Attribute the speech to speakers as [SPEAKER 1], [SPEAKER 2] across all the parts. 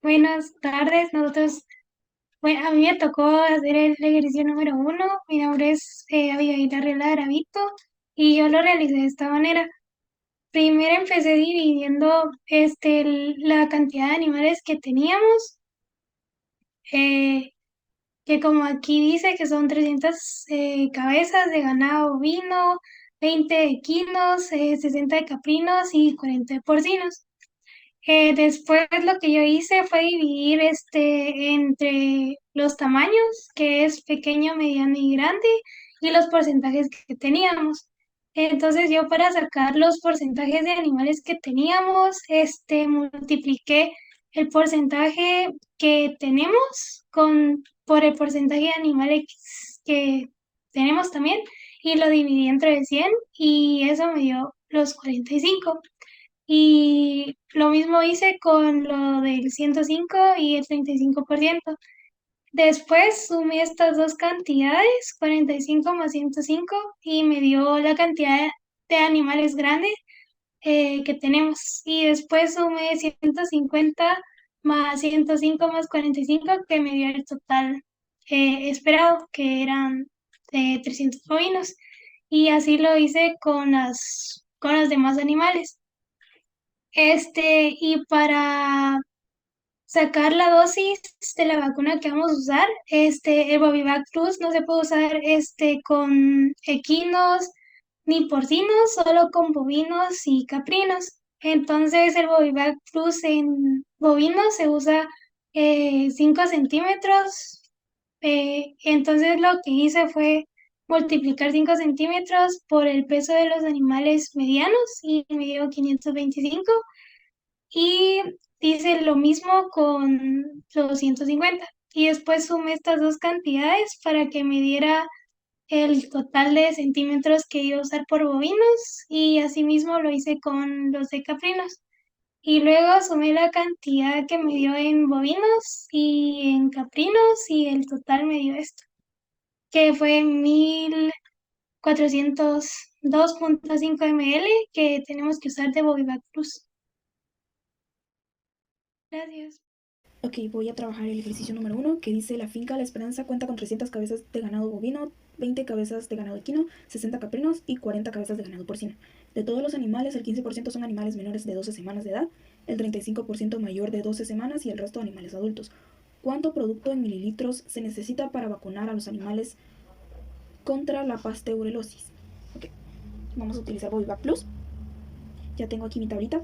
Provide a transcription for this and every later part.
[SPEAKER 1] Buenas tardes. A mí me tocó hacer el ejercicio número 1. Mi nombre es Abigail Arreola Garavito y yo lo realicé de esta manera. Primero empecé dividiendo la cantidad de animales que teníamos, eh, que como aquí dice que son 300 cabezas de ganado bovino, 20 equinos, 60 de caprinos y 40 de porcinos. Después lo que yo hice fue dividir entre los tamaños, que es pequeño, mediano y grande, y los porcentajes que teníamos. Entonces yo para sacar los porcentajes de animales que teníamos, multipliqué el porcentaje que tenemos por el porcentaje de animales que tenemos también, y lo dividí entre 100 y eso me dio los 45. Y lo mismo hice con lo del 105 y el 35%. Después sumé estas dos cantidades, 45 más 105, y me dio la cantidad de animales grandes que tenemos. Y después sumé 150 más 105 más 45, que me dio el total esperado, que eran 300 bovinos. Y así lo hice con los demás animales. Y para sacar la dosis de la vacuna que vamos a usar, el Bovivac Plus no se puede usar con equinos ni porcinos, solo con bovinos y caprinos. Entonces el Bovivac Plus en bovinos se usa 5 centímetros. Entonces lo que hice fue multiplicar 5 centímetros por el peso de los animales medianos y me dio 525. Y hice lo mismo con los 150. Y después sumé estas dos cantidades para que me diera el total de centímetros que iba a usar por bovinos. Y asimismo lo hice con los de caprinos. Y luego sumé la cantidad que me dio en bovinos y en caprinos, y el total me dio esto, que fue 1402,5 ml que tenemos que usar de Bovivac Plus. Gracias.
[SPEAKER 2] Ok, voy a trabajar el ejercicio número 1 que dice: la finca La Esperanza cuenta con 300 cabezas de ganado bovino, 20 cabezas de ganado equino, 60 caprinos y 40 cabezas de ganado porcino. De todos los animales, el 15% son animales menores de 12 semanas de edad, el 35% mayor de 12 semanas y el resto animales adultos. ¿Cuánto producto en mililitros se necesita para vacunar a los animales contra la pasteurelosis? Ok, vamos a utilizar Bovivac Plus. Ya tengo aquí mi tablita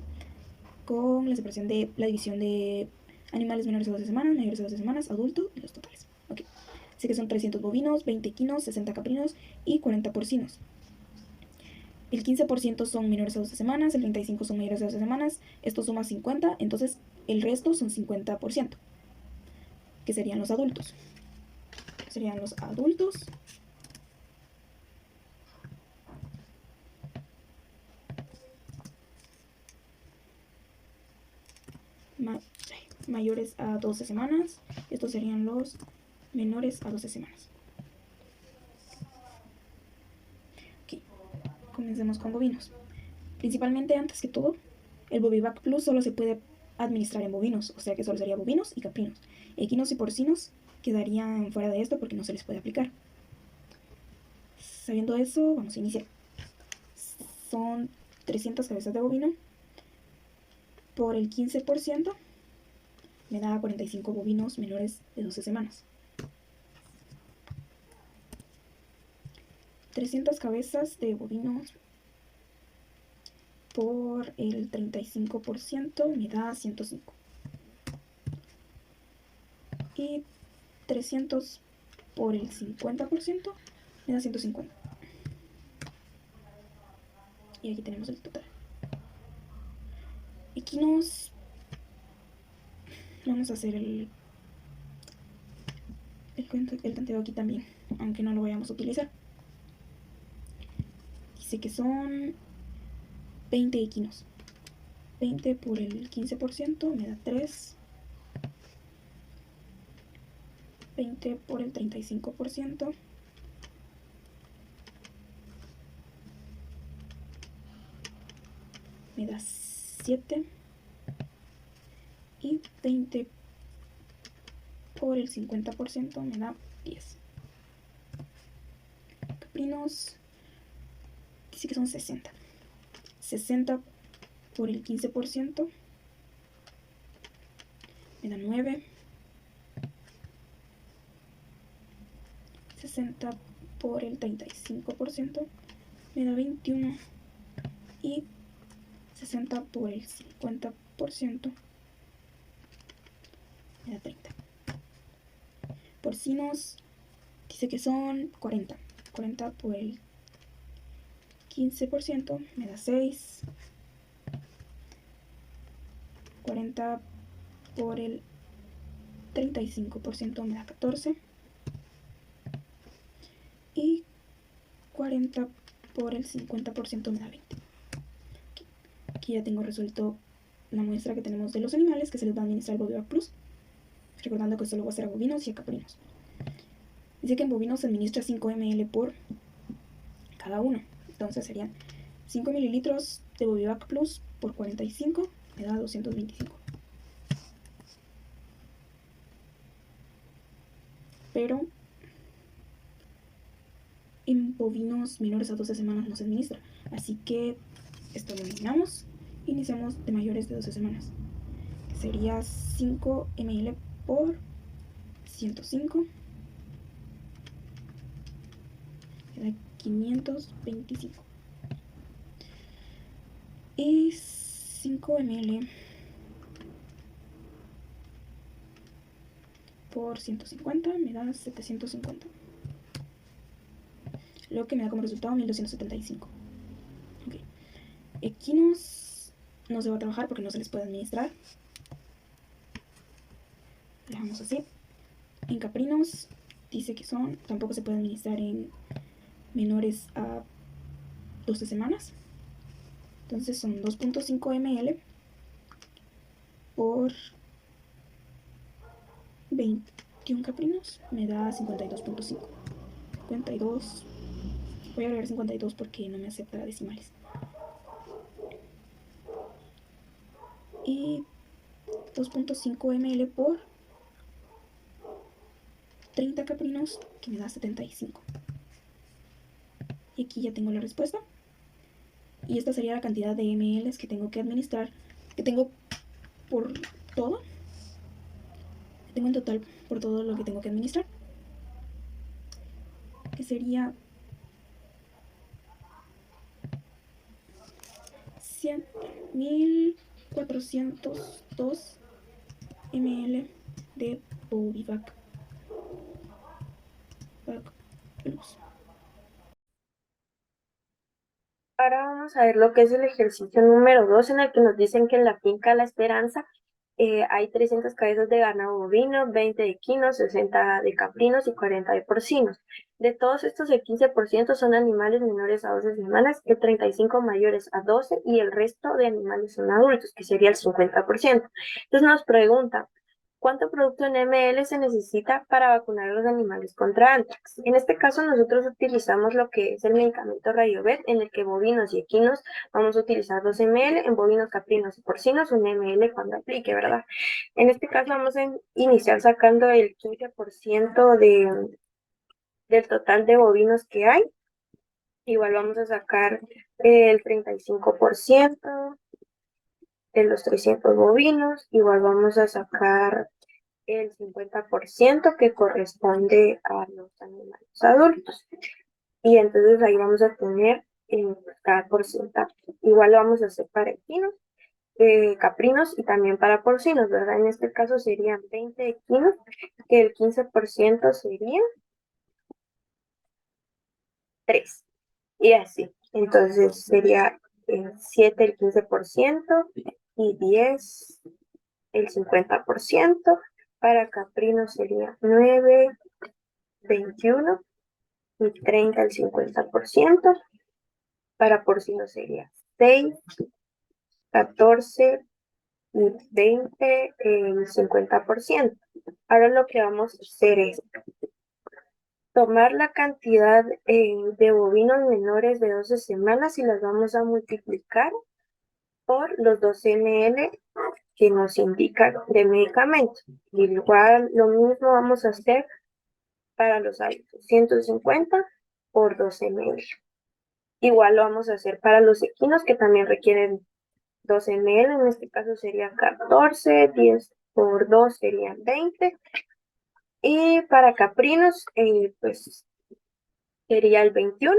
[SPEAKER 2] con la separación de la división de animales menores a 12 semanas, mayores a 12 semanas, adultos y los totales. Ok. Así que son 300 bovinos, 20 equinos, 60 caprinos y 40 porcinos. El 15% son menores a 12 semanas, el 35% son mayores a 12 semanas, esto suma 50, entonces el resto son 50%, que serían los adultos. Serían los adultos mayores a 12 semanas, estos serían los menores a 12 semanas. Ok, comencemos con bovinos. Principalmente, antes que todo, el Bovivac Plus solo se puede administrar en bovinos, o sea que solo sería bovinos y caprinos. Equinos y porcinos quedarían fuera de esto porque no se les puede aplicar. Sabiendo eso, vamos a iniciar. Son 300 cabezas de bovino por el 15%, me da 45 bovinos menores de 12 semanas. 300 cabezas de bovinos por el 35% me da 105. Y 300 por el 50% me da 150. Y aquí tenemos el total. Equinos, vamos a hacer el tanteo aquí también, aunque no lo vayamos a utilizar. Dice que son 20 equinos. 20 por el 15% me da 3. 20 por el 35% me da 7. y 20 por el 50% me da 10. Caprinos dice que son 60. 60 por el 15% me da 9. 60 por el 35% me da 21. Y 60 por el 50% me da 30. Porcinos dice que son 40. 40 por el 15% me da 6. 40 por el 35% me da 14. Y 40 por el 50% me da 20. Aquí ya tengo resuelto la muestra que tenemos de los animales que se les va a administrar el Bovivac Plus, recordando que solo va a ser a bovinos y a caprinos. Dice que en bovinos se administra 5 ml por cada uno, entonces serían 5 mililitros de Bovivac Plus por 45, me da 225. Pero en bovinos menores a 12 semanas no se administra, así que esto lo eliminamos. Iniciamos de mayores de 12 semanas, que sería 5 ml por 105, me da 525. Y 5 ml por 150 me da 750, lo que me da como resultado 1275. Okay. Equinos no se va a trabajar porque no se les puede administrar, lo dejamos así. En caprinos dice que tampoco se puede administrar en menores a 12 semanas, entonces son 2.5 ml por 21 caprinos me da 52.5. 52, voy a agregar 52 porque no me acepta decimales. Y 2.5 ml por 30 caprinos que me da 75. Y aquí ya tengo la respuesta. Y esta sería la cantidad de ml que tengo que administrar, que tengo por todo. Tengo en total por todo lo que tengo que administrar, que sería 1402 ml de Bovivac Plus.
[SPEAKER 3] Ahora vamos a ver lo que es el ejercicio número 2 en el que nos dicen que en la finca La Esperanza hay 300 cabezas de ganado bovino, 20 de equinos, 60 de caprinos y 40 de porcinos. De todos estos, el 15% son animales menores a 12 semanas, el 35% mayores a 12 y el resto de animales son adultos, que sería el 50%. Entonces nos pregunta, ¿cuánto producto en ml se necesita para vacunar a los animales contra antrax? En este caso nosotros utilizamos lo que es el medicamento Rayovet, en el que bovinos y equinos vamos a utilizar 2 ml, en bovinos, caprinos y porcinos 1 ml cuando aplique, ¿verdad? En este caso vamos a iniciar sacando el 15% del total de bovinos que hay. Igual vamos a sacar el 35% de los 300 bovinos. Igual vamos a sacar el 50% que corresponde a los animales adultos. Y entonces ahí vamos a tener cada porcentaje. Igual lo vamos a hacer para equinos, caprinos y también para porcinos, ¿verdad? En este caso serían 20 equinos, que el 15% sería 3. Y así. Entonces sería 7 el 15% y 10 el 50%. Para caprinos sería 9, 21 y 30 el 50%. Para porcino sería 6, 14 y 20 el 50%. Ahora lo que vamos a hacer es tomar la cantidad de bovinos menores de 12 semanas y las vamos a multiplicar por los 12 ml que nos indica de medicamento. Igual lo mismo vamos a hacer para los adultos, 150 por 12 ml. Igual lo vamos a hacer para los equinos que también requieren 12 ml, en este caso sería 14, 10 por 2 serían 20. Y para caprinos, pues sería el 21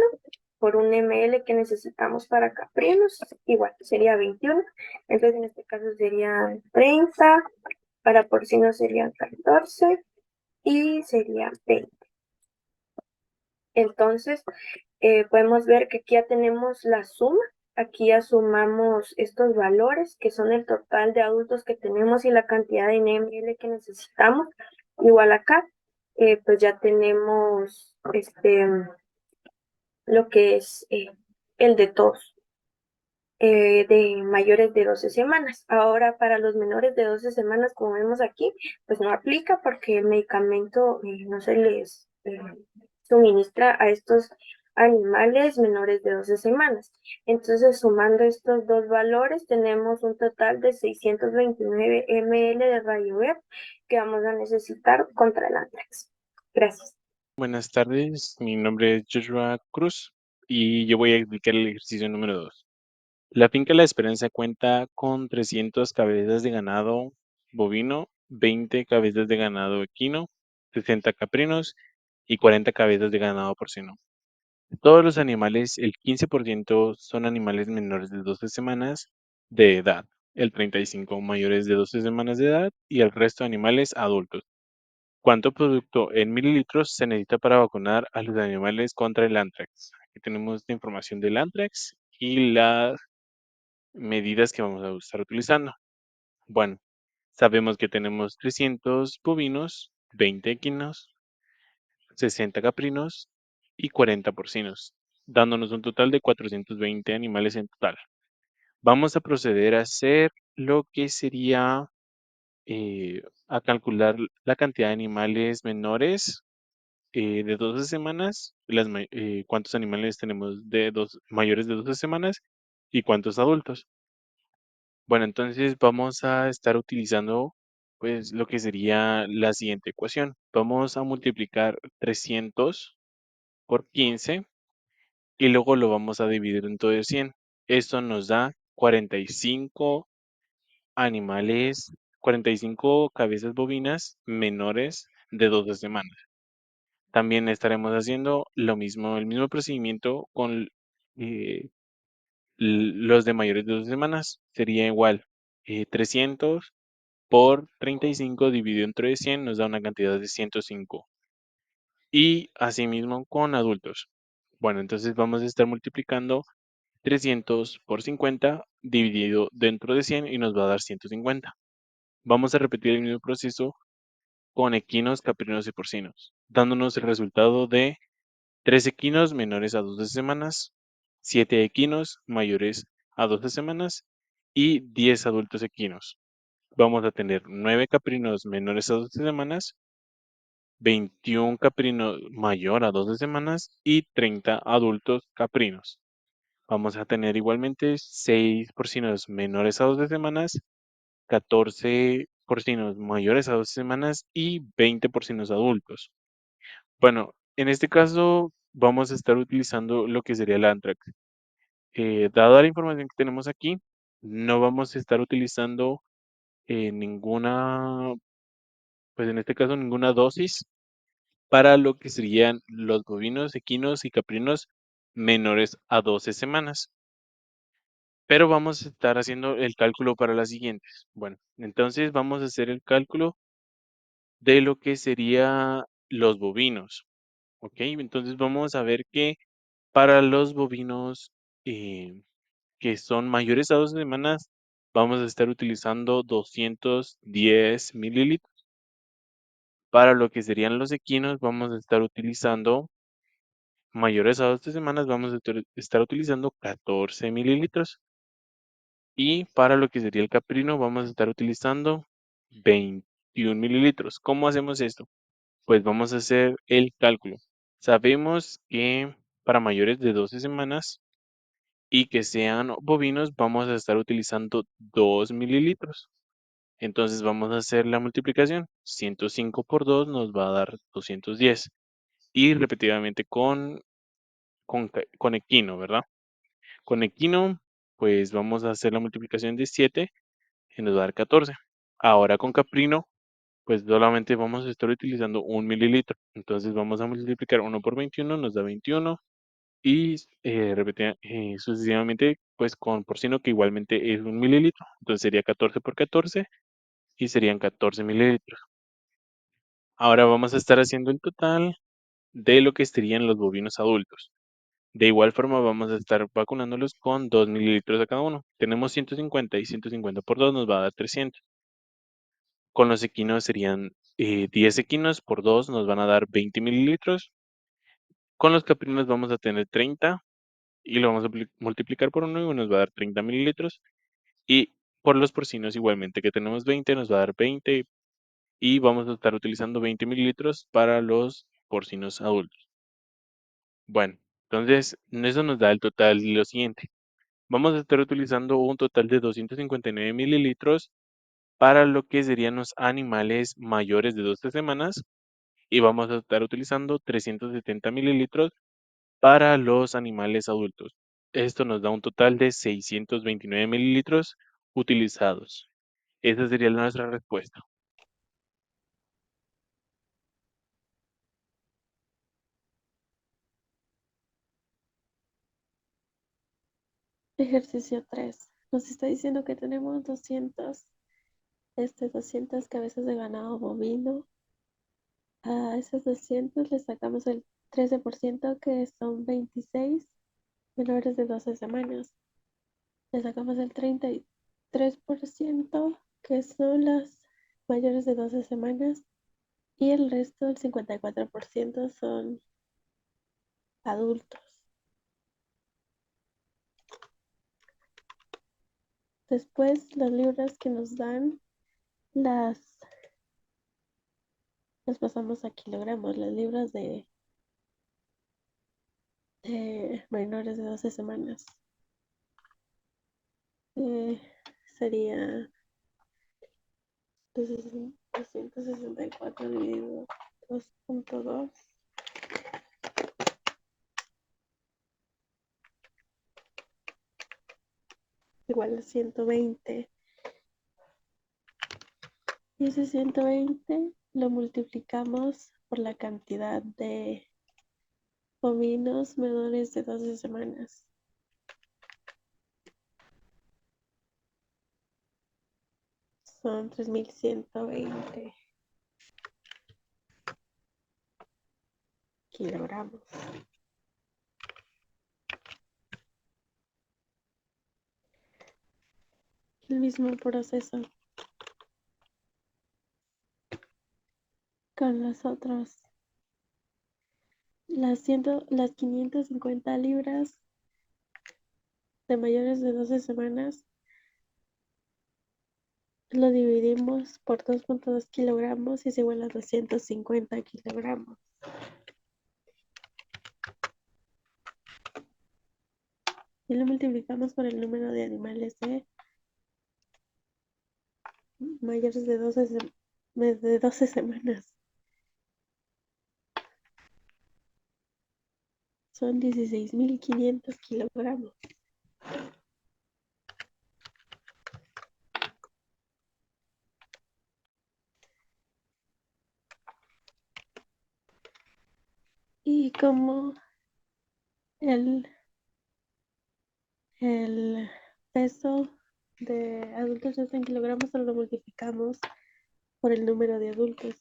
[SPEAKER 3] por un ml que necesitamos para caprinos, igual sería 21. Entonces en este caso serían 30, para porcinos serían 14 y serían 20. Entonces, podemos ver que aquí ya tenemos la suma. Aquí ya sumamos estos valores que son el total de adultos que tenemos y la cantidad de ml que necesitamos. Igual acá, pues ya tenemos lo que es el de todos, de mayores de 12 semanas. Ahora, para los menores de 12 semanas, como vemos aquí, pues no aplica porque el medicamento no se les suministra a estos animales menores de 12 semanas. Entonces, sumando estos dos valores, tenemos un total de 629 ml de Radiover que vamos a necesitar contra el anthrax. Gracias.
[SPEAKER 4] Buenas tardes, mi nombre es Joshua Cruz y yo voy a explicar el ejercicio número 2. La finca La Esperanza cuenta con 300 cabezas de ganado bovino, 20 cabezas de ganado equino, 60 caprinos y 40 cabezas de ganado porcino. De todos los animales, el 15% son animales menores de 12 semanas de edad, el 35% mayores de 12 semanas de edad y el resto de animales adultos. ¿Cuánto producto en mililitros se necesita para vacunar a los animales contra el anthrax? Aquí tenemos la información del anthrax y las medidas que vamos a estar utilizando. Bueno, sabemos que tenemos 300 bovinos, 20 equinos, 60 caprinos y 40 porcinos, dándonos un total de 420 animales en total. Vamos a proceder a hacer lo que sería a calcular la cantidad de animales menores de 12 semanas, cuántos animales tenemos mayores de 12 semanas y cuántos adultos. Bueno, entonces vamos a estar utilizando pues lo que sería la siguiente ecuación. Vamos a multiplicar 300 por 15 y luego lo vamos a dividir entre 100. Esto nos da 45 animales, 45 cabezas bovinas menores de 12 semanas. También estaremos haciendo lo mismo, el mismo procedimiento con eh, los de mayores de 12 semanas. Sería igual, 300 por 35 dividido entre 100 nos da una cantidad de 105. Y asimismo con adultos. Bueno, entonces vamos a estar multiplicando 300 por 50 dividido dentro de 100 y nos va a dar 150. Vamos a repetir el mismo proceso con equinos, caprinos y porcinos, dándonos el resultado de 3 equinos menores a 12 semanas, 7 equinos mayores a 12 semanas y 10 adultos equinos. Vamos a tener 9 caprinos menores a 12 semanas, 21 caprinos mayor a 12 semanas y 30 adultos caprinos. Vamos a tener igualmente 6 porcinos menores a 12 semanas, 14 porcinos mayores a 12 semanas y 20 porcinos adultos. Bueno, en este caso vamos a estar utilizando lo que sería el Antrax. Dada la información que tenemos aquí, no vamos a estar utilizando ninguna, pues en este caso ninguna dosis para lo que serían los bovinos, equinos y caprinos menores a 12 semanas. Pero vamos a estar haciendo el cálculo para las siguientes. Bueno, entonces vamos a hacer el cálculo de lo que sería los bovinos. ¿Ok? Entonces vamos a ver que para los bovinos que son mayores a 12 semanas, vamos a estar utilizando 210 mililitros. Para lo que serían los equinos, vamos a estar utilizando mayores a 12 semanas, vamos a estar utilizando 14 mililitros. Y para lo que sería el caprino, vamos a estar utilizando 21 mililitros. ¿Cómo hacemos esto? Pues vamos a hacer el cálculo. Sabemos que para mayores de 12 semanas y que sean bovinos, vamos a estar utilizando 2 mililitros. Entonces vamos a hacer la multiplicación. 105 por 2 nos va a dar 210. Y repetidamente con equino, ¿verdad? Con equino, pues vamos a hacer la multiplicación de 7 y nos va a dar 14. Ahora con caprino, pues solamente vamos a estar utilizando 1 mililitro. Entonces vamos a multiplicar 1 por 21, nos da 21. Y sucesivamente, pues con porcino, que igualmente es 1 mililitro. Entonces sería 14 por 14 y serían 14 mililitros. Ahora vamos a estar haciendo el total de lo que serían los bovinos adultos. De igual forma vamos a estar vacunándolos con 2 mililitros a cada uno. Tenemos 150 y 150 por 2 nos va a dar 300. Con los equinos serían 10 equinos por 2 nos van a dar 20 mililitros. Con los caprinos vamos a tener 30 y lo vamos a multiplicar por 1 y nos va a dar 30 mililitros. Y por los porcinos igualmente que tenemos 20 nos va a dar 20 y vamos a estar utilizando 20 mililitros para los porcinos adultos. Bueno, entonces eso nos da el total de lo siguiente. Vamos a estar utilizando un total de 259 mililitros para lo que serían los animales mayores de 12 semanas y vamos a estar utilizando 370 mililitros para los animales adultos. Esto nos da un total de 629 mililitros utilizados. Esa sería nuestra respuesta.
[SPEAKER 5] Ejercicio 3. Nos está diciendo que tenemos 200 cabezas de ganado bovino. A esos 200 le sacamos el 13%, que son 26 menores de 12 semanas. Le sacamos el 33%, que son las mayores de 12 semanas. Y el resto, el 54%, son adultos. Después, las libras que nos dan, las pasamos a kilogramos. Las libras de menores de 12 semanas. Sería 264 dividido 2.2 igual a 120. Y ese 120 lo multiplicamos por la cantidad de bovinos menores de 12 semanas. Son 3120 kilogramos. El mismo proceso con las otras. Las 550 libras de mayores de 12 semanas lo dividimos por 2.2 kilogramos y es igual a 250 kilogramos. Y lo multiplicamos por el número de animales mayores de 12 semanas. Son 16.500 kilogramos. Y como el peso de adultos es en kilogramos, solo lo multiplicamos por el número de adultos.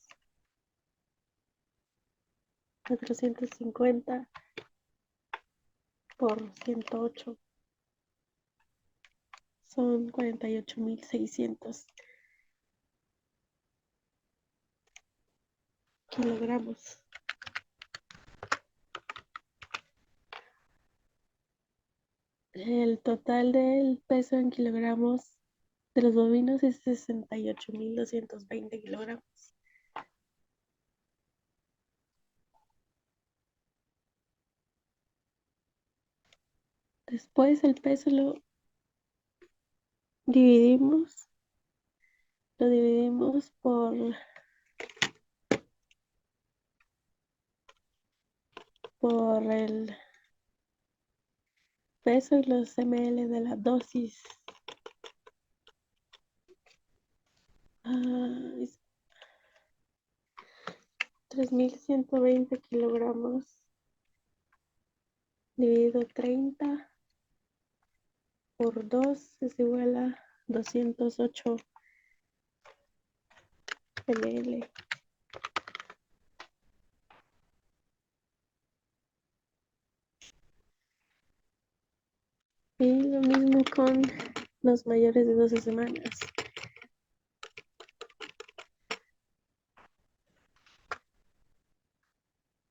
[SPEAKER 5] 450 por 108 son 48.600 kilogramos. El total del peso en kilogramos de los bovinos es 68.220 kilogramos. Después el peso lo dividimos lo dividimos por el peso y los ml de la dosis. Es 3.120 kilogramos dividido 30 por 2 es igual a 208 ml. Y lo mismo con los mayores de 12 semanas.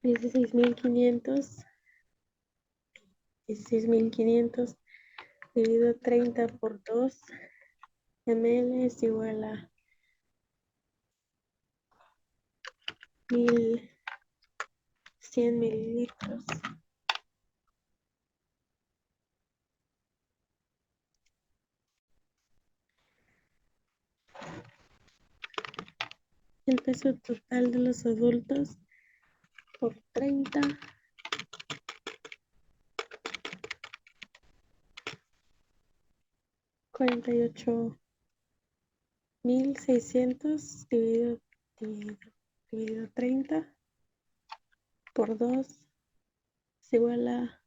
[SPEAKER 5] 16.500 dividido 30 por 2 ml es igual a 1.100 mililitros. El peso total de los adultos por 30 48.600 dividido 30 por 2 es igual a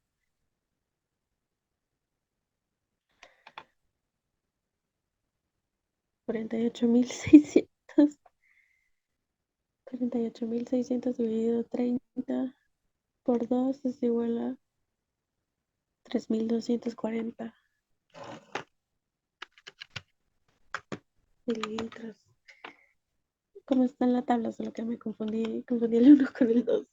[SPEAKER 5] 48.600. 48.600 dividido 30 por 2 es igual a 3.240 mililitros. ¿Cómo está en la tabla? Solo que me confundí el 1 con el 2.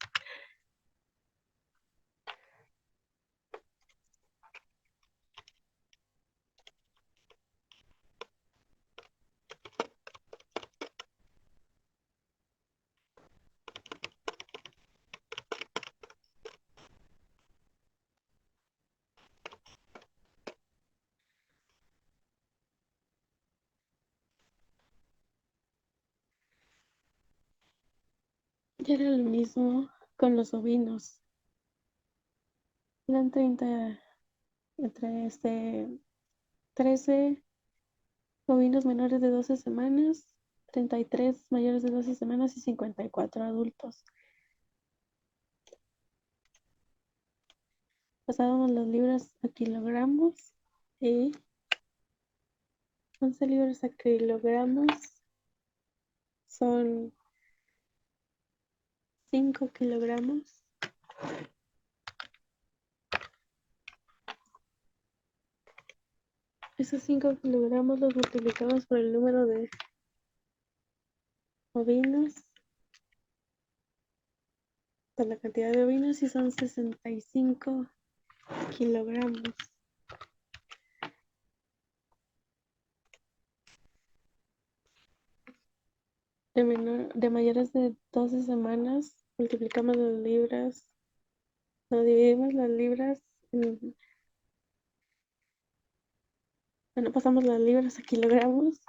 [SPEAKER 5] Y era lo mismo con los ovinos. Eran 30, entre 13 ovinos menores de 12 semanas, 33 mayores de 12 semanas y 54 adultos. Pasábamos las libras a kilogramos y 11 libras a kilogramos son 5 kilogramos. Esos 5 kilogramos los multiplicamos por el número de ovinos, por la cantidad de ovinos y son 65 kilogramos. De mayores de 12 semanas multiplicamos las libras, no dividimos las libras, bueno, pasamos las libras a kilogramos.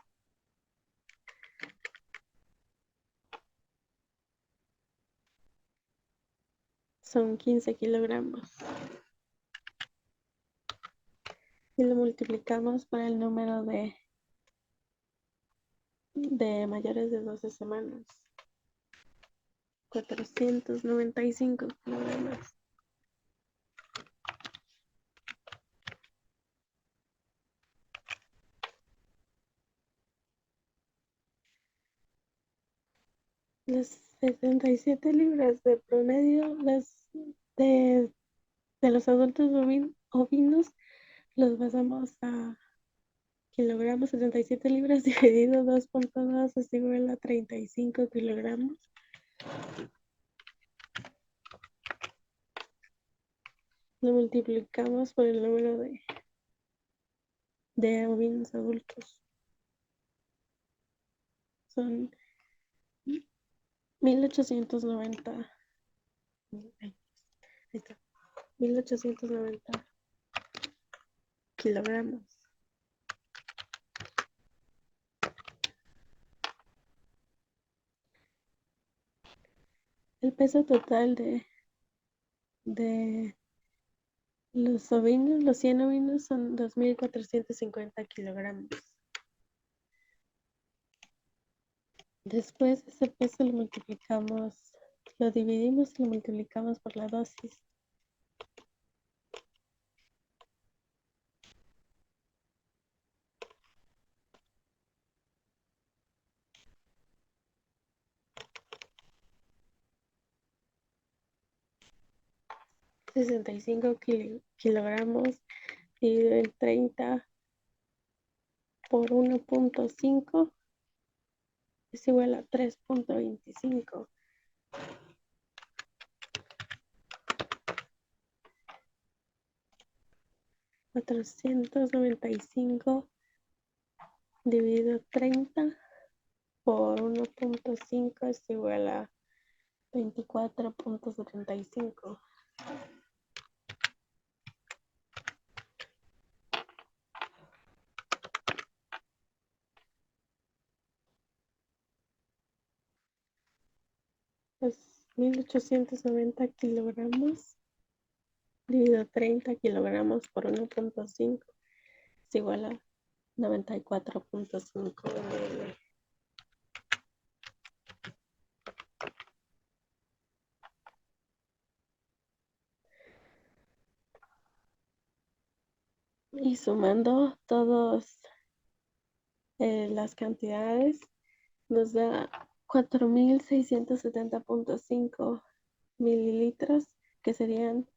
[SPEAKER 5] Son 15 kilogramos. Y lo multiplicamos por el número de mayores de 12 semanas. 495 kilogramos. Las 77 libras de promedio, de, de los adultos ovinos, los pasamos a kilogramos. 77 libras dividido 2.2 es igual a 35 kilogramos. Lo multiplicamos por el número de ovinos adultos. Son 1890. Ahí está. 1890 kilogramos. El peso total de los ovinos, los 100 ovinos, son 2.450 kilogramos. Después ese peso lo multiplicamos, lo dividimos y lo multiplicamos por la dosis. $65 kilogramos dividido en 30 por 1.5 es igual a 3.25. $495 dividido 30 por 1.5 es igual a 24.75. Es 1.890 kilogramos dividido 30 kilogramos por 1.5 es igual a 94.5 ml. Y sumando todas las cantidades nos da 4.670.5 mililitros, que serían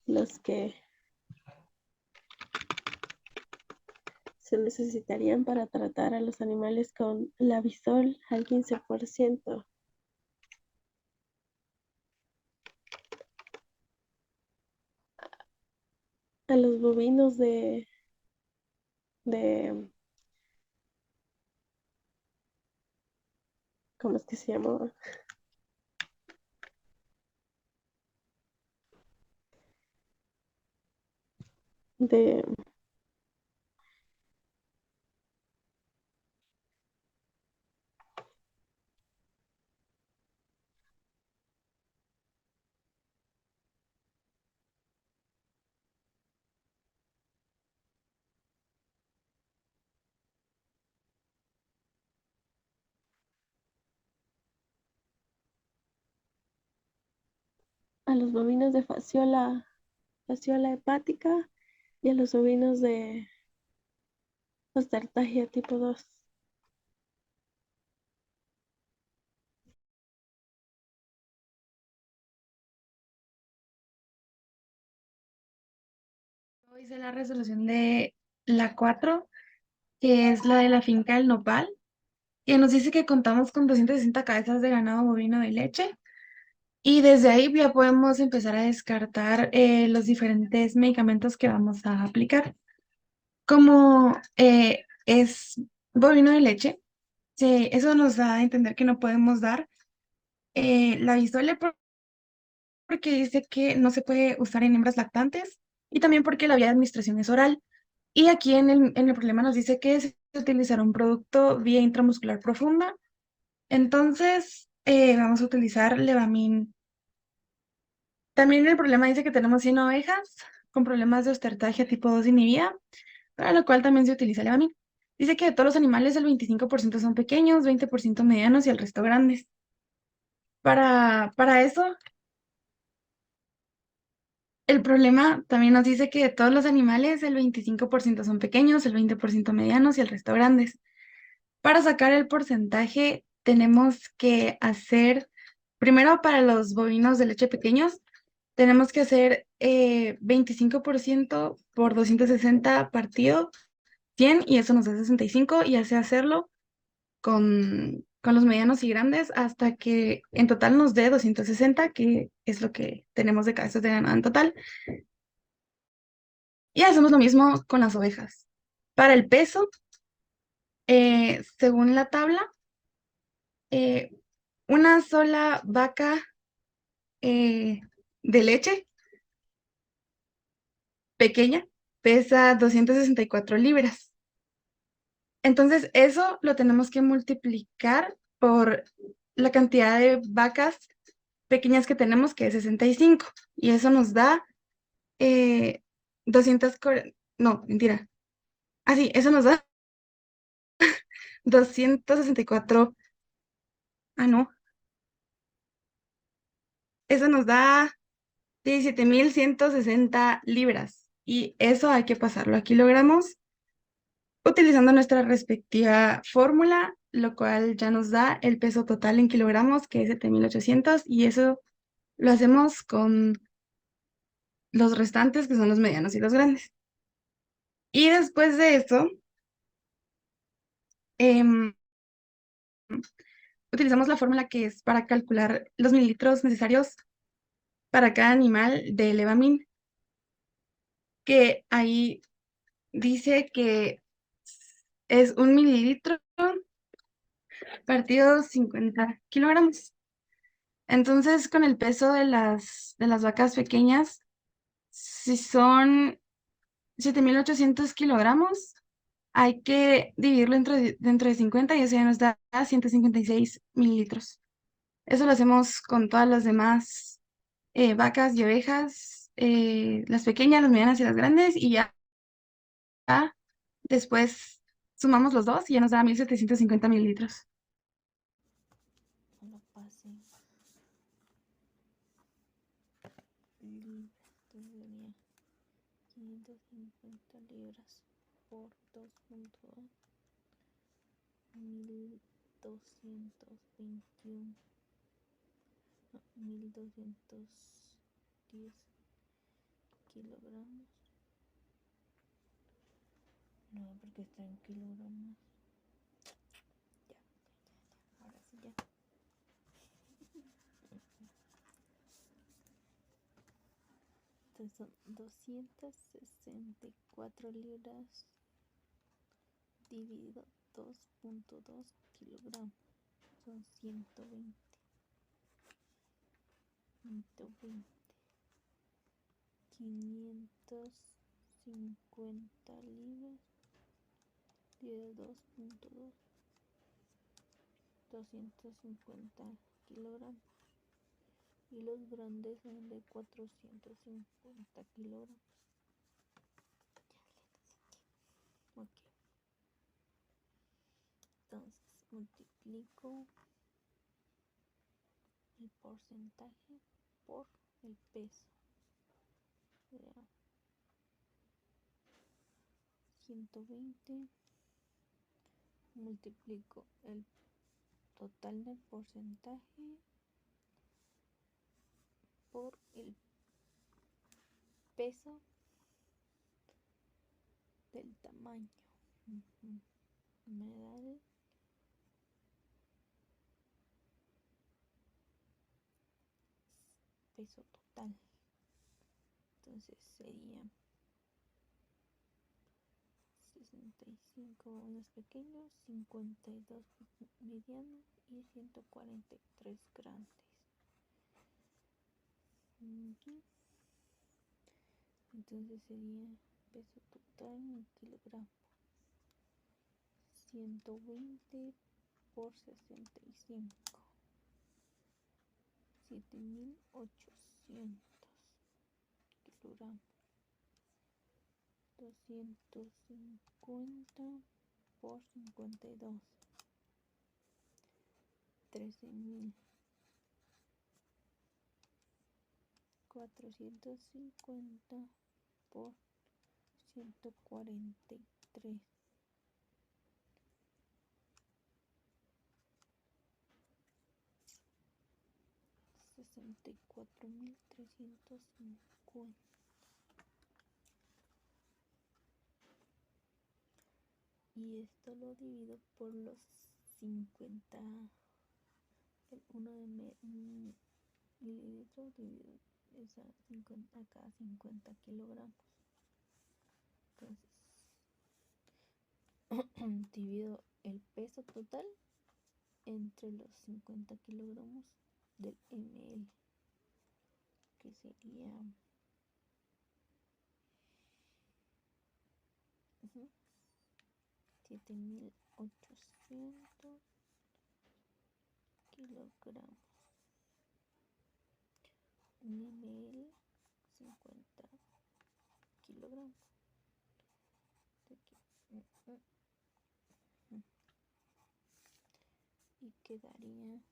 [SPEAKER 5] los que se necesitarían para tratar a los animales con Lamisol al 15%. A los bovinos de ¿cómo es que se llama? De a los bovinos de fasciola hepática y a los bovinos de Ostartagia tipo 2.
[SPEAKER 1] Hice la resolución de la 4, que es la de la finca del Nopal, que nos dice que contamos con 260 cabezas de ganado bovino de leche. Y desde ahí ya podemos empezar a descartar los diferentes medicamentos que vamos a aplicar. Como es bovino de leche, sí, eso nos da a entender que no podemos dar la Visole porque dice que no se puede usar en hembras lactantes y también porque la vía de administración es oral. Y aquí en el problema nos dice que se utilizará un producto vía intramuscular profunda. Entonces, vamos a utilizar Levamin. También el problema dice que tenemos 100 ovejas con problemas de osteoartragia tipo 2 inhibida, para lo cual también se utiliza Levamin. Dice que de todos los animales el 25% son pequeños, 20% medianos y el resto grandes. Para eso, el problema también nos dice que de todos los animales el 25% son pequeños, el 20% medianos y el resto grandes. Para sacar el porcentaje tenemos que hacer, primero para los bovinos de leche pequeños, tenemos que hacer 25% por 260 partido 100 y eso nos da 65 y así hacerlo con los medianos y grandes hasta que en total nos dé 260, que es lo que tenemos de cabezas de ganado en total. Y hacemos lo mismo con las ovejas. Para el peso, según la tabla, eh, una sola vaca de leche pequeña pesa 264 libras. Entonces, eso lo tenemos que multiplicar por la cantidad de vacas
[SPEAKER 2] pequeñas que tenemos, que es 65. Y eso nos da 200, no, mentira. Ah, sí, eso nos da 264. Ah, no. Eso nos da 17.160 libras. Y eso hay que pasarlo a kilogramos utilizando nuestra respectiva fórmula, lo cual ya nos da el peso total en kilogramos, que es 7.800, y eso lo hacemos con los restantes, que son los medianos y los grandes. Y después de eso, em, utilizamos la fórmula que es para calcular los mililitros necesarios para cada animal de Levamin, que ahí dice que es 1 mililitro partido 50 kilogramos. Entonces, con el peso de las vacas pequeñas, si son 7.800 kilogramos, hay que dividirlo dentro de 50 y eso ya nos da 156 mililitros. Eso lo hacemos con todas las demás vacas y ovejas, las pequeñas, las medianas y las grandes, y ya después sumamos los dos y ya nos da 1.750 mililitros.
[SPEAKER 6] No lo pase. Libras. Entonces sería 550 libras por 2.2. 1221. No, 1210 kilogramos. No, porque está en kilogramos. Ya. Ahora sí ya. Entonces son 264 libras dividido 2.2 kilogramos. Son 120. 550 libras dividido 2.2. 250 kilogramos. Y los grandes son de 450 kilogramos. Ok. Entonces multiplico el porcentaje por el peso. Sería 120. Multiplico el total del porcentaje por el peso del tamaño. Me da el peso total. Entonces sería 65 unos pequeños, 52 medianos y 143 grandes. Entonces sería peso total en kilogramos. 120 por 65. 7.800 kilogramos. 250 por 52. 13.000. 450 por 143. 64.350. Y esto lo divido por los 50. El 1 de mililitros dividido es a cada 50 kilogramos. Entonces divido el peso total entre los 50 kilogramos del ml, que sería 7.800 kilogramos. ml, 50 kilogramos. Y quedaría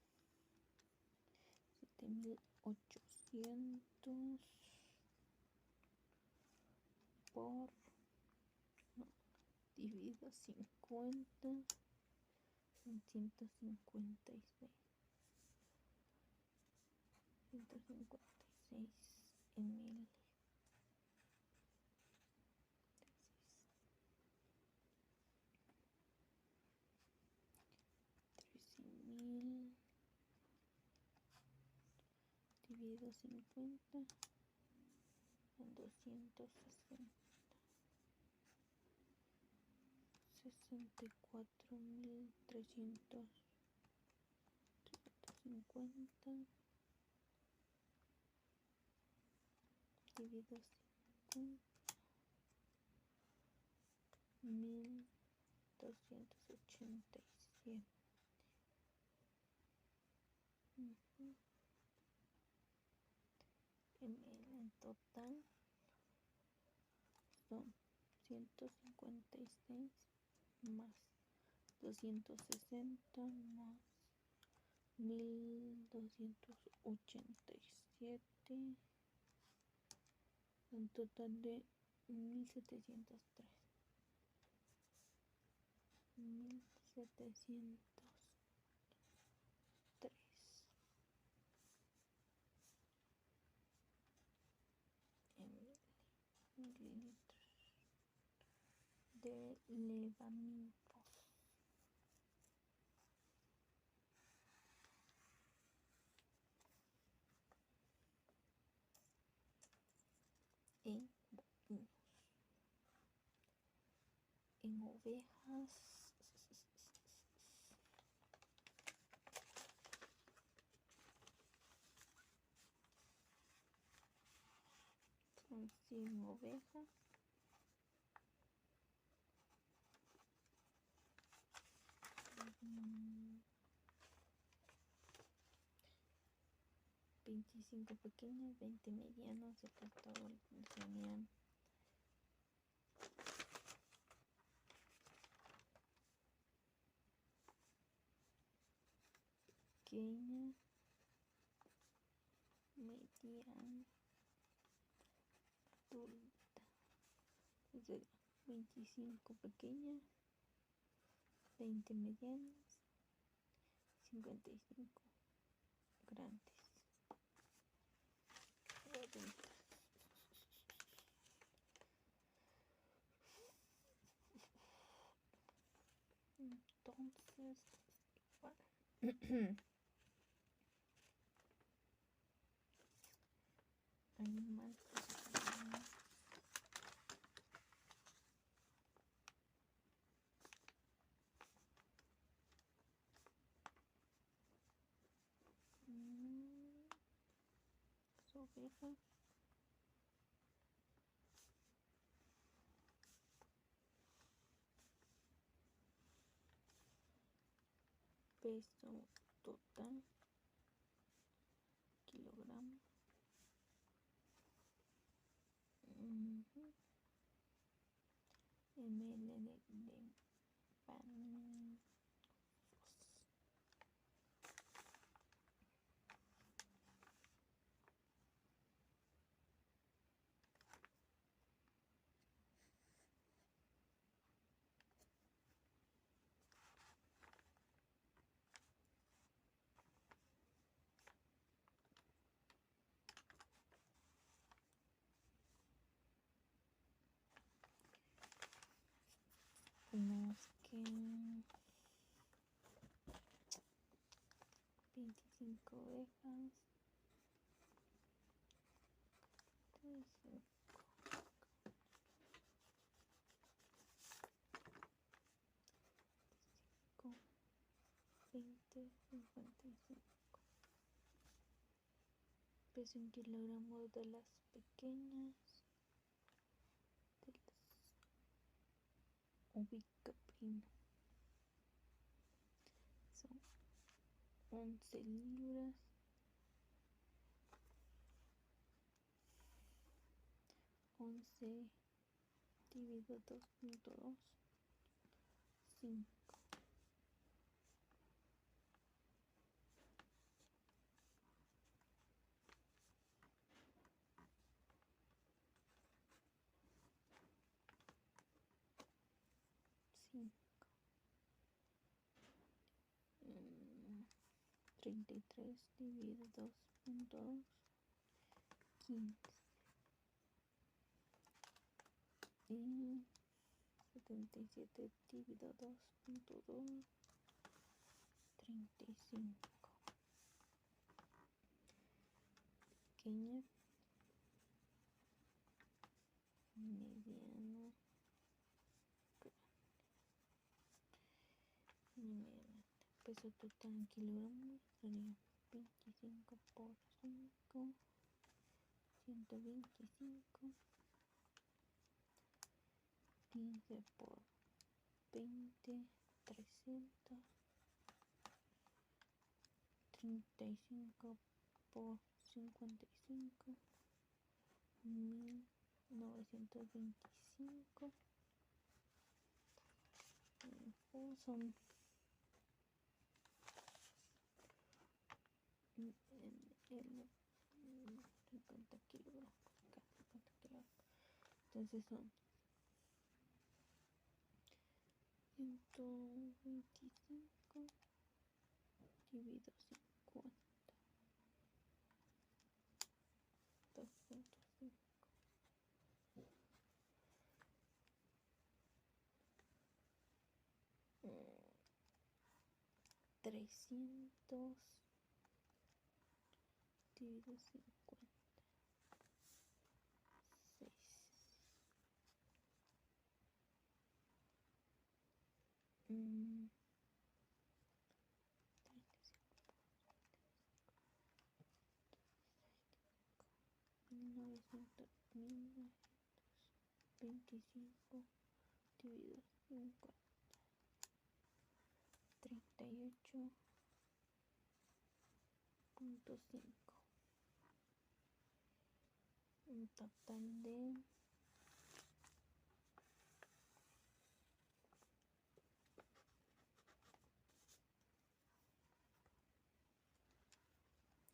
[SPEAKER 6] 7800 por dividido 50 en 156 ml. 13.000 dividido 50 en 260. 64.350 dividido 50, 1287. En total son 156 más 260 más 1287, un total de 1703. 1703 mililitros de levamientos. En bovinos. En ovejas son 100 ovejas, 25 pequeños, 20 medianos. El resto serían pequeña, mediana, adulta. Entonces, 25 pequeñas, 20 medianas, 55 grandes o adultas. Entonces, bueno. Animal ovejas, peso total kilogramos, ml de pan. Más que 25 ovejas, 20, 55. Peso en kilogramos de las pequeñas, de las ovicaprino. Son 11 libras. 11 dividido 2.2, 5. 33 dividido 2.2, 15. Y 77 dividido 2.2, 35. Pequeña, mediana, mediana. Peso total en kilogramos sería 25 por 5, 125. 15 por 20, 300. 35 por 55, 1925. Son 50 kilogramos. Entonces son 125 dividido 50, 2.5. 300 dividido 50, 6. 1925 dividido 50, 38.5. Un total de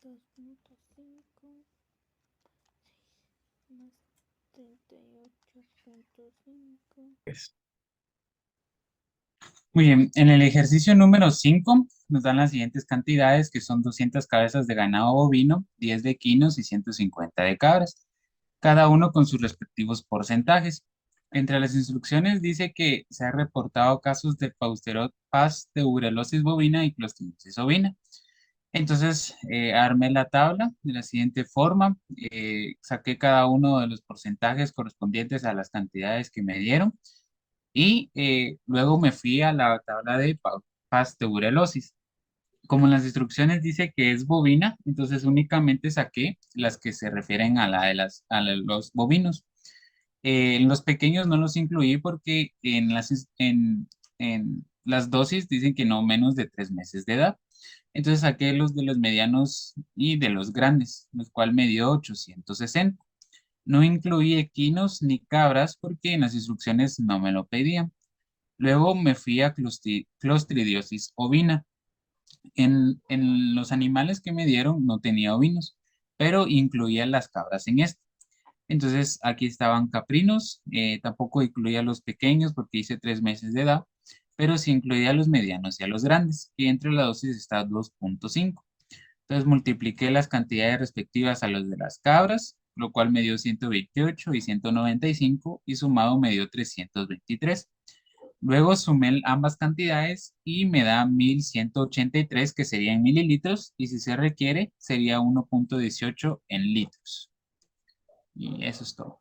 [SPEAKER 6] 2.5 más 38.5.
[SPEAKER 7] Muy bien, en el ejercicio número 5 nos dan las siguientes cantidades, que son 200 cabezas de ganado bovino, 10 de equinos y 150 de cabras, cada uno con sus respectivos porcentajes. Entre las instrucciones dice que se han reportado casos de pasteurelosis bovina y clostridiosis ovina. Entonces, armé la tabla de la siguiente forma, saqué cada uno de los porcentajes correspondientes a las cantidades que me dieron y luego me fui a la tabla de pasteurelosis. Como en las instrucciones dice que es bovina, entonces únicamente saqué las que se refieren a los bovinos. En los pequeños no los incluí porque en las dosis dicen que no menos de 3 meses de edad. Entonces saqué los de los medianos y de los grandes, los cual me dio 860. No incluí equinos ni cabras porque en las instrucciones no me lo pedían. Luego me fui a clostridiosis ovina. En los animales que me dieron no tenía ovinos, pero incluía las cabras en esto. Entonces aquí estaban caprinos, tampoco incluía los pequeños porque hice 3 meses de edad, pero sí incluía a los medianos y a los grandes, y entre la dosis está 2.5. Entonces multipliqué las cantidades respectivas a los de las cabras, lo cual me dio 128 y 195 y sumado me dio 323. Luego sumé ambas cantidades y me da 1183 que sería en mililitros y si se requiere sería 1.18 en litros. Y eso es todo.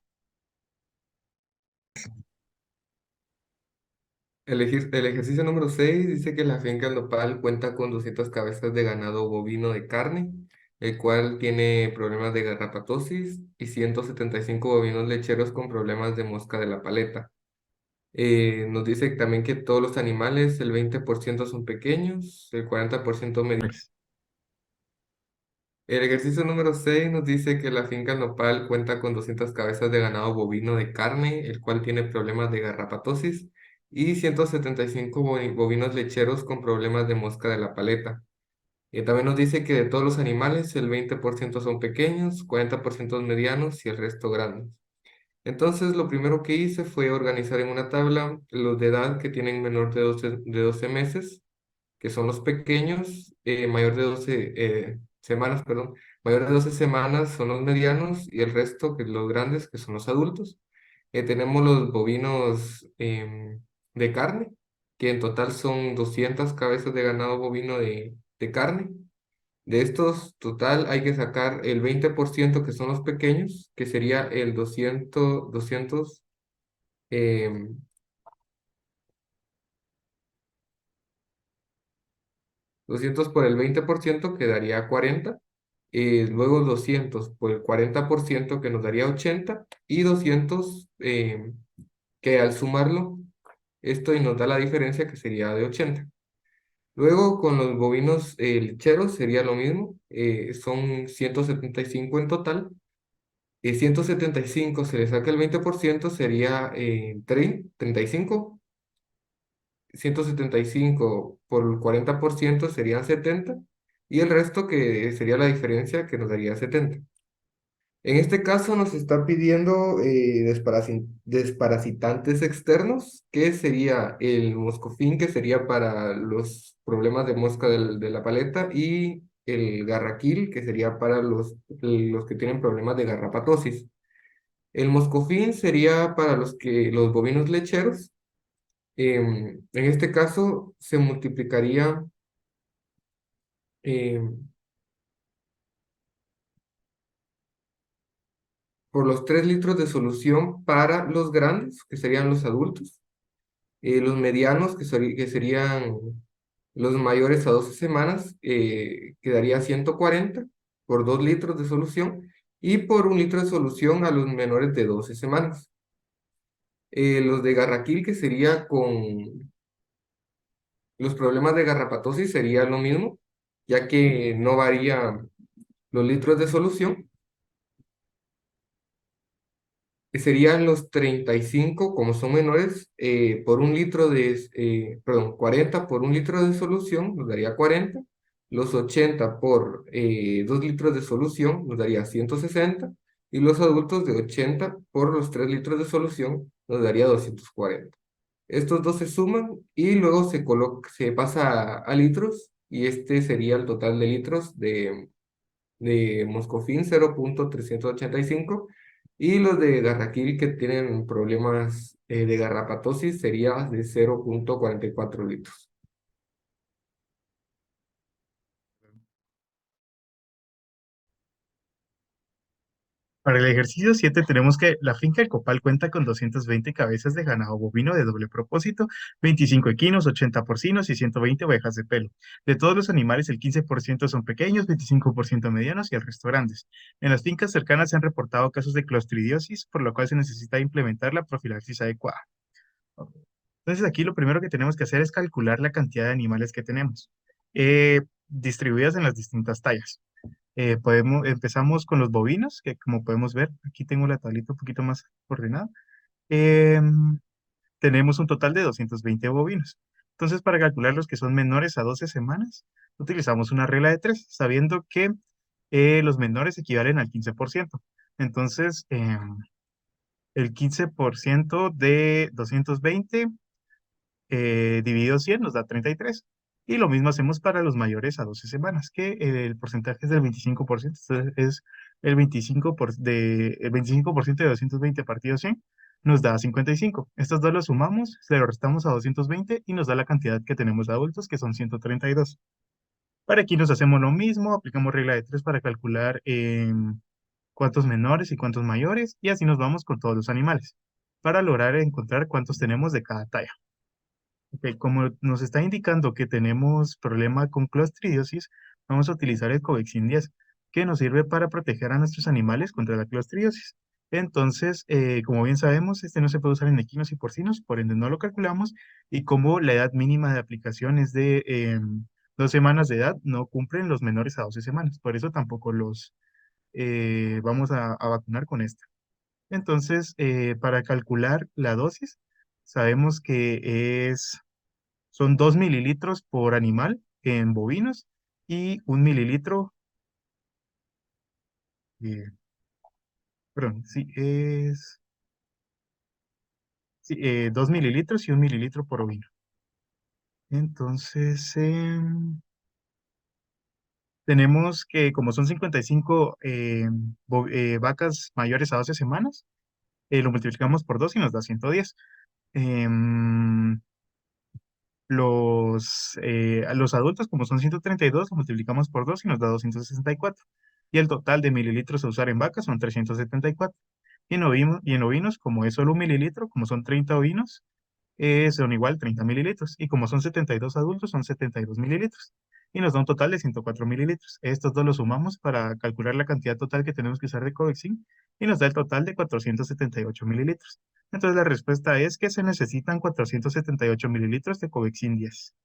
[SPEAKER 8] El ejercicio número 6 dice que la finca nopal cuenta con 200 cabezas de ganado bovino de carne, el cual tiene problemas de garrapatosis y 175 bovinos lecheros con problemas de mosca de la paleta. Nos dice también que todos los animales, el 20% son pequeños, el 40% medianos. El ejercicio número 6 nos dice que la finca nopal cuenta con 200 cabezas de ganado bovino de carne, el cual tiene problemas de garrapatosis, y 175 bovinos lecheros con problemas de mosca de la paleta. También nos dice que de todos los animales, el 20% son pequeños, 40% medianos y el resto grandes. Entonces, lo primero que hice fue organizar en una tabla los de edad que tienen menor de 12 meses, que son los pequeños, mayor de 12 semanas, perdón, mayor de 12 semanas son los medianos y el resto, que los grandes, que son los adultos. Tenemos los bovinos de carne, que en total son 200 cabezas de ganado bovino de carne. De estos, total, hay que sacar el 20% que son los pequeños, que sería el 200 por el 20% que daría 40. Luego 200 por el 40% que nos daría 80. Y 200 que al sumarlo, esto y nos da la diferencia que sería de 80. Luego con los bovinos lecheros sería lo mismo, son 175 en total. 175 se le saca el 20%, sería 35. 175 por el 40% serían 70. Y el resto que sería la diferencia que nos daría 70. En este caso nos está pidiendo desparasitantes externos, que sería el moscofín, que sería para los problemas de mosca de la paleta, y el garraquil, que sería para los que tienen problemas de garrapatosis. El moscofín sería para los bovinos lecheros. En este caso se multiplicaría em, por los 3 litros de solución para los grandes, que serían los adultos, los medianos, que serían los mayores a 12 semanas, quedaría 140 por 2 litros de solución, y por 1 litro de solución a los menores de 12 semanas. Los de garraquil, que sería con los problemas de garrapatosis, sería lo mismo, ya que no varía los litros de solución. Que serían los 35, como son menores, por 1 litro perdón, 40 por 1 litro de solución, nos daría 40. Los 80 por 2 litros de solución, nos daría 160. Y los adultos de 80 por los 3 litros de solución, nos daría 240. Estos dos se suman y luego se pasa a litros, y este sería el total de litros de Moscofin 0.385. Y los de Garraquil que tienen problemas de garrapatosis sería de 0.44 litros.
[SPEAKER 9] Para el ejercicio 7 tenemos que la finca El Copal cuenta con 220 cabezas de ganado bovino de doble propósito, 25 equinos, 80 porcinos y 120 ovejas de pelo. De todos los animales, el 15% son pequeños, 25% medianos y el resto grandes. En las fincas cercanas se han reportado casos de clostridiosis, por lo cual se necesita implementar la profilaxis adecuada. Ok. Entonces aquí lo primero que tenemos que hacer es calcular la cantidad de animales que tenemos, distribuidas en las distintas tallas. Empezamos con los bovinos, que como podemos ver, aquí tengo la tablita un poquito más ordenada. Em, Tenemos un total de 220 bovinos. Entonces, para calcular los que son menores a 12 semanas, utilizamos una regla de 3, sabiendo que los menores equivalen al 15%. Entonces, el 15% de 220 dividido 100 nos da 33. Y lo mismo hacemos para los mayores a 12 semanas, que el porcentaje es del 25%. Entonces es el 25% de 220 partido 100 nos da 55. Estos dos los sumamos, se los restamos a 220 y nos da la cantidad que tenemos de adultos, que son 132. Para aquí nos hacemos lo mismo, aplicamos regla de 3 para calcular cuántos menores y cuántos mayores, y así nos vamos con todos los animales, para lograr encontrar cuántos tenemos de cada talla. Ok, como nos está indicando que tenemos problema con clostridiosis, vamos a utilizar el Covexin 10, que nos sirve para proteger a nuestros animales contra la clostridiosis. Entonces, como bien sabemos, este no se puede usar en equinos y porcinos, por ende no lo calculamos, y como la edad mínima de aplicación es de 2 semanas de edad no cumplen los menores a 12 semanas. Por eso tampoco los vamos a vacunar con esta. Entonces, para calcular la dosis, sabemos que son 2 mililitros por animal en bovinos y 1 mililitro, eh, perdón, sí, sí, 2 mililitros y 1 mililitro por ovino. Entonces, tenemos que, como son 55 vacas mayores a 12 semanas, lo multiplicamos por 2 y nos da 110. Em, a los adultos, como son 132, lo multiplicamos por 2 y nos da 264. Y el total de mililitros a usar en vacas son 374. Y en ovinos, como es solo 1 mililitro, como son 30 ovinos, son igual 30 mililitros. Y como son 72 adultos, son 72 mililitros. Y nos da un total de 104 mililitros. Estos dos los sumamos para calcular la cantidad total que tenemos que usar de Covexin y nos da el total de 478 mililitros. Entonces la respuesta es que se necesitan 478 mililitros de Covexin 10.